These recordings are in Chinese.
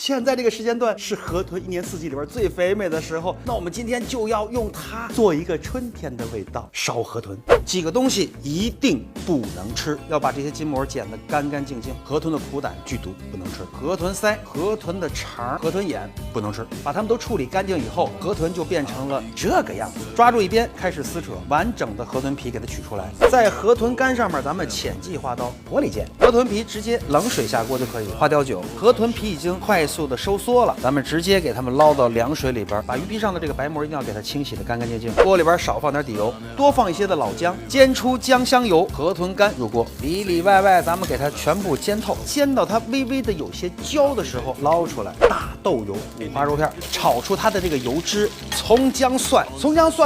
现在这个时间段是河豚一年四季里边最肥美的时候，那我们今天就要用它做一个春天的味道——烧河豚。几个东西一定不能吃，要把这些筋膜剪得干干净净。河豚的苦胆剧毒，不能吃；河豚腮、河豚的肠、河豚眼不能吃。把它们都处理干净以后，河豚就变成了这个样子。抓住一边，开始撕扯，完整的河豚皮给它取出来。在河豚肝上面，咱们浅记花刀，玻璃剑。河豚皮直接冷水下锅就可以。花雕酒，河豚皮已经快速的收缩了，咱们直接给它们捞到凉水里边，把鱼皮上的这个白膜一定要给它清洗的干干净净。锅里边少放点底油，多放一些的老姜，煎出姜香油，河豚肝入锅，里里外外咱们给它全部煎透，煎到它微微的有些焦的时候捞出来。大豆油、五花肉片，炒出它的这个油脂，葱姜蒜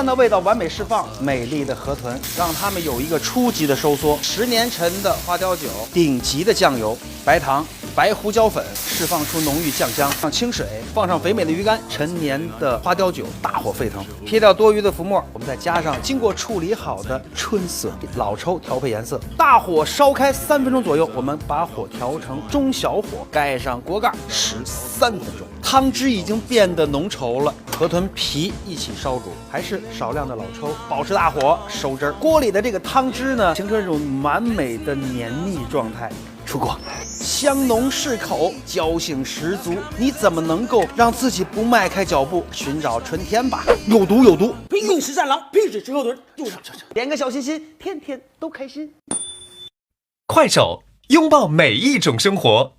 的味道完美释放，美丽的河豚让它们有一个初级的收缩。10年陈的花雕酒，顶级的酱油，白糖、白胡椒粉，释放出浓郁酱香，放清水，放上肥美的鱼干，陈年的花雕酒，大火沸腾，撇掉多余的浮沫，我们再加上经过处理好的春色，老抽调配颜色，大火烧开3分钟左右，我们把火调成中小火，盖上锅盖13分钟，汤汁已经变得浓稠了，河豚皮一起烧煮，还是少量的老抽，保持大火收汁儿。锅里的这个汤汁呢，形成一种完美的黏腻状态。出锅，香浓适口，嚼性十足，你怎么能够让自己不迈开脚步寻找春天吧？有毒有毒！拼食战狼，拼水吃河豚，就上。点个小心心，天天都开心。快手，拥抱每一种生活。